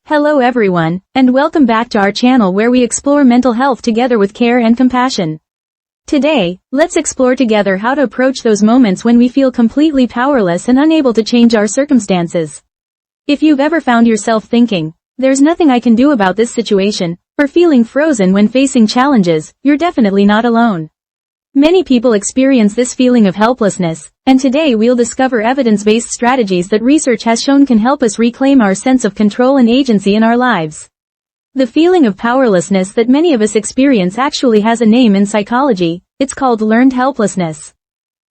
Hello everyone, and welcome back to our channel where we explore mental health together with care and compassion. Today, let's explore together how to approach those moments when we feel completely powerless and unable to change our circumstances. If you've ever found yourself thinking, "There's nothing I can do about this situation," or feeling frozen when facing challenges, you're definitely not alone. Many people experience this feeling of helplessness, and today we'll discover evidence-based strategies that research has shown can help us reclaim our sense of control and agency in our lives. The feeling of powerlessness that many of us experience actually has a name in psychology. It's called learned helplessness.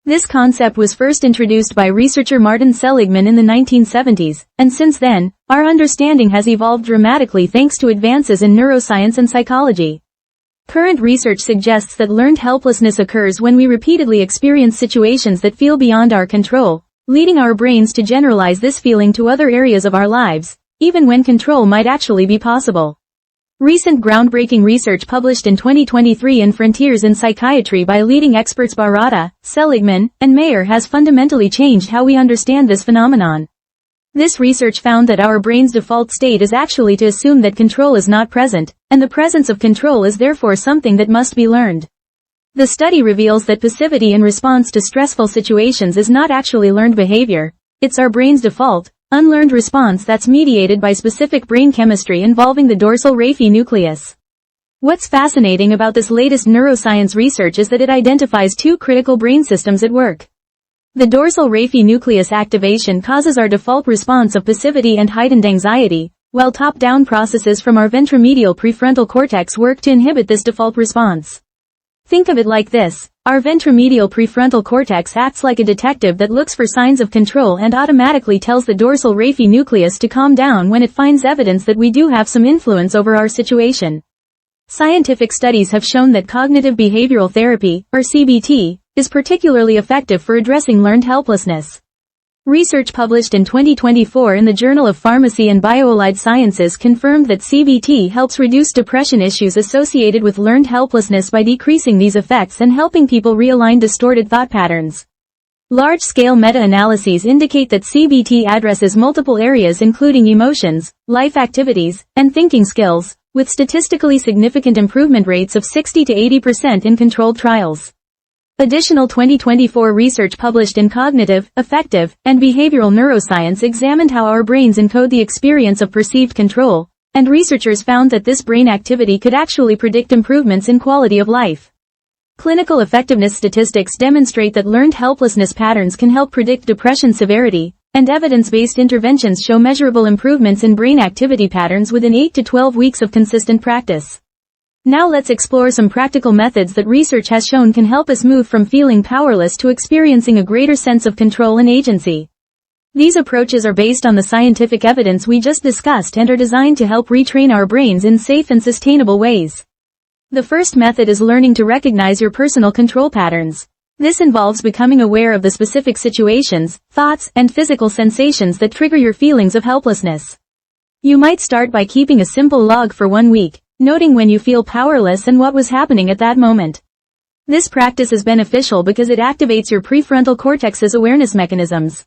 This concept was first introduced by researcher Martin Seligman in the 1970s, and since then, our understanding has evolved dramatically thanks to advances in neuroscience and psychology. Current research suggests that learned helplessness occurs when we repeatedly experience situations that feel beyond our control, leading our brains to generalize this feeling to other areas of our lives, even when control might actually be possible. Recent groundbreaking research published in 2023 in Frontiers in Psychiatry by leading experts Barata, Seligman, and Mayer has fundamentally changed how we understand this phenomenon. This research found that our brain's default state is actually to assume that control is not present, and the presence of control is therefore something that must be learned. The study reveals that passivity in response to stressful situations is not actually learned behavior. It's our brain's default, unlearned response that's mediated by specific brain chemistry involving the dorsal raphe nucleus. What's fascinating about this latest neuroscience research is that it identifies two critical brain systems at work. The dorsal raphe nucleus activation causes our default response of passivity and heightened anxiety, while top-down processes from our ventromedial prefrontal cortex work to inhibit this default response. Think of it like this: our ventromedial prefrontal cortex acts like a detective that looks for signs of control and automatically tells the dorsal raphe nucleus to calm down when it finds evidence that we do have some influence over our situation. Scientific studies have shown that cognitive behavioral therapy, or CBT, is particularly effective for addressing learned helplessness. Research published in 2024 in the Journal of Pharmacy and Bioallied Sciences confirmed that CBT helps reduce depression issues associated with learned helplessness by decreasing these effects and helping people realign distorted thought patterns. Large-scale meta-analyses indicate that CBT addresses multiple areas including emotions, life activities, and thinking skills, with statistically significant improvement rates of 60 to 80% in controlled trials. Additional 2024 research published in Cognitive, Affective, and Behavioral Neuroscience examined how our brains encode the experience of perceived control, and researchers found that this brain activity could actually predict improvements in quality of life. Clinical effectiveness statistics demonstrate that learned helplessness patterns can help predict depression severity, and evidence-based interventions show measurable improvements in brain activity patterns within 8 to 12 weeks of consistent practice. Now let's explore some practical methods that research has shown can help us move from feeling powerless to experiencing a greater sense of control and agency. These approaches are based on the scientific evidence we just discussed and are designed to help retrain our brains in safe and sustainable ways. The first method is learning to recognize your personal control patterns. This involves becoming aware of the specific situations, thoughts, and physical sensations that trigger your feelings of helplessness. You might start by keeping a simple log for 1 week, noting when you feel powerless and what was happening at that moment. This practice is beneficial because it activates your prefrontal cortex's awareness mechanisms.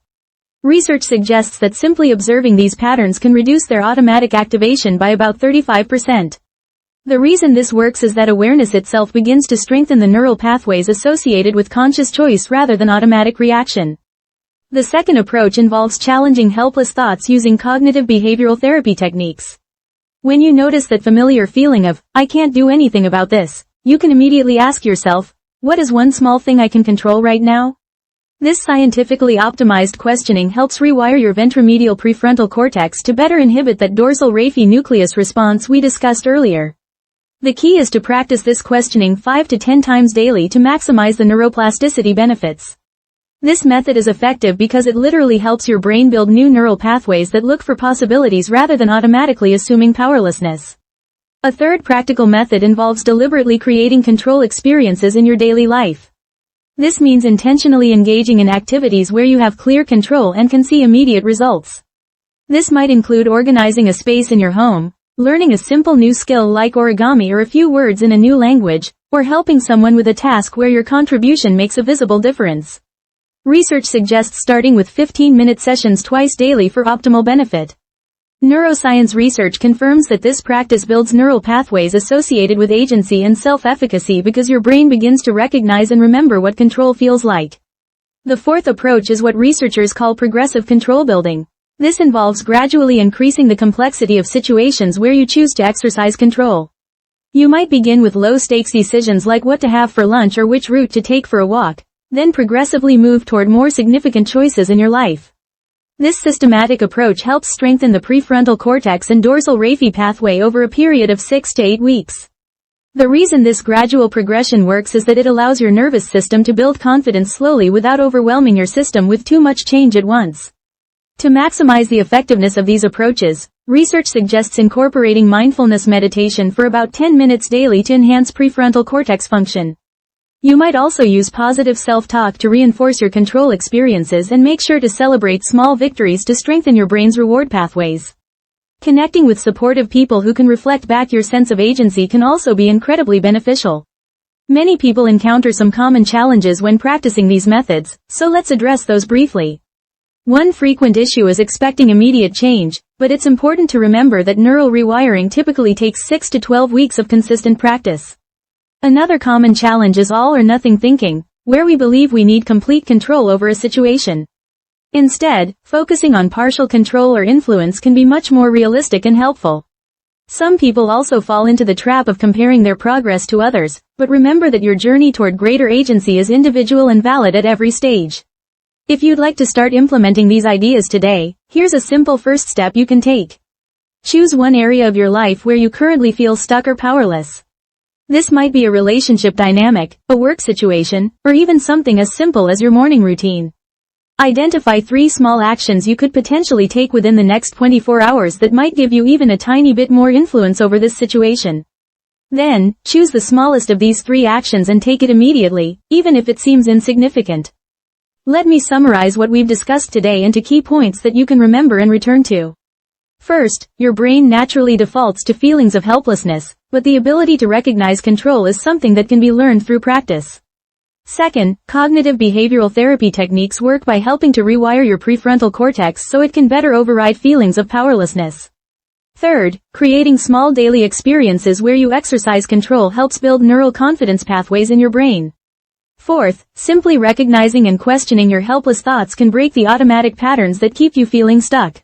Research suggests that simply observing these patterns can reduce their automatic activation by about 35%. The reason this works is that awareness itself begins to strengthen the neural pathways associated with conscious choice rather than automatic reaction. The second approach involves challenging helpless thoughts using cognitive behavioral therapy techniques. When you notice that familiar feeling of, "I can't do anything about this," you can immediately ask yourself, "What is one small thing I can control right now?" This scientifically optimized questioning helps rewire your ventromedial prefrontal cortex to better inhibit that dorsal raphe nucleus response we discussed earlier. The key is to practice this questioning 5 to 10 times daily to maximize the neuroplasticity benefits. This method is effective because it literally helps your brain build new neural pathways that look for possibilities rather than automatically assuming powerlessness. A third practical method involves deliberately creating control experiences in your daily life. This means intentionally engaging in activities where you have clear control and can see immediate results. This might include organizing a space in your home, learning a simple new skill like origami or a few words in a new language, or helping someone with a task where your contribution makes a visible difference. Research suggests starting with 15-minute sessions twice daily for optimal benefit. Neuroscience research confirms that this practice builds neural pathways associated with agency and self-efficacy because your brain begins to recognize and remember what control feels like. The fourth approach is what researchers call progressive control building. This involves gradually increasing the complexity of situations where you choose to exercise control. You might begin with low-stakes decisions like what to have for lunch or which route to take for a walk, then progressively move toward more significant choices in your life. This systematic approach helps strengthen the prefrontal cortex and dorsal raphe pathway over a period of 6 to 8 weeks. The reason this gradual progression works is that it allows your nervous system to build confidence slowly without overwhelming your system with too much change at once. To maximize the effectiveness of these approaches, research suggests incorporating mindfulness meditation for about 10 minutes daily to enhance prefrontal cortex function. You might also use positive self-talk to reinforce your control experiences and make sure to celebrate small victories to strengthen your brain's reward pathways. Connecting with supportive people who can reflect back your sense of agency can also be incredibly beneficial. Many people encounter some common challenges when practicing these methods, so let's address those briefly. One frequent issue is expecting immediate change, but it's important to remember that neural rewiring typically takes 6 to 12 weeks of consistent practice. Another common challenge is all or nothing thinking, where we believe we need complete control over a situation. Instead, focusing on partial control or influence can be much more realistic and helpful. Some people also fall into the trap of comparing their progress to others, but remember that your journey toward greater agency is individual and valid at every stage. If you'd like to start implementing these ideas today, here's a simple first step you can take. Choose one area of your life where you currently feel stuck or powerless. This might be a relationship dynamic, a work situation, or even something as simple as your morning routine. Identify 3 small actions you could potentially take within the next 24 hours that might give you even a tiny bit more influence over this situation. Then, choose the smallest of these 3 actions and take it immediately, even if it seems insignificant. Let me summarize what we've discussed today into key points that you can remember and return to. First, your brain naturally defaults to feelings of helplessness, but the ability to recognize control is something that can be learned through practice. Second, cognitive behavioral therapy techniques work by helping to rewire your prefrontal cortex so it can better override feelings of powerlessness. Third, creating small daily experiences where you exercise control helps build neural confidence pathways in your brain. Fourth, simply recognizing and questioning your helpless thoughts can break the automatic patterns that keep you feeling stuck.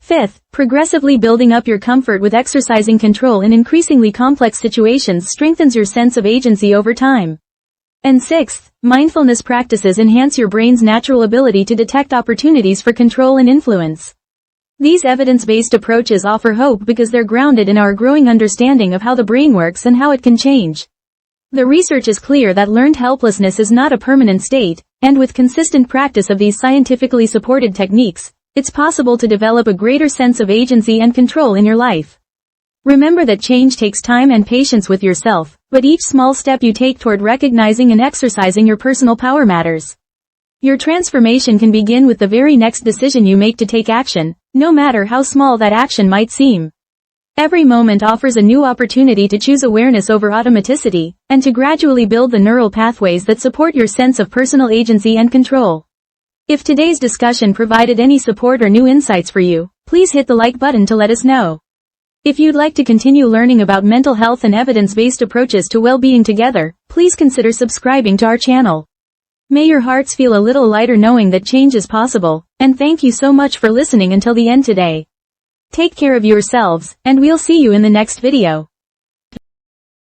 Fifth, progressively building up your comfort with exercising control in increasingly complex situations strengthens your sense of agency over time. And sixth, mindfulness practices enhance your brain's natural ability to detect opportunities for control and influence. These evidence-based approaches offer hope because they're grounded in our growing understanding of how the brain works and how it can change. The research is clear that learned helplessness is not a permanent state, and with consistent practice of these scientifically supported techniques, it's possible to develop a greater sense of agency and control in your life. Remember that change takes time and patience with yourself, but each small step you take toward recognizing and exercising your personal power matters. Your transformation can begin with the very next decision you make to take action, no matter how small that action might seem. Every moment offers a new opportunity to choose awareness over automaticity, and to gradually build the neural pathways that support your sense of personal agency and control. If today's discussion provided any support or new insights for you, please hit the like button to let us know. If you'd like to continue learning about mental health and evidence-based approaches to well-being together, please consider subscribing to our channel. May your hearts feel a little lighter knowing that change is possible, and thank you so much for listening until the end today. Take care of yourselves, and we'll see you in the next video.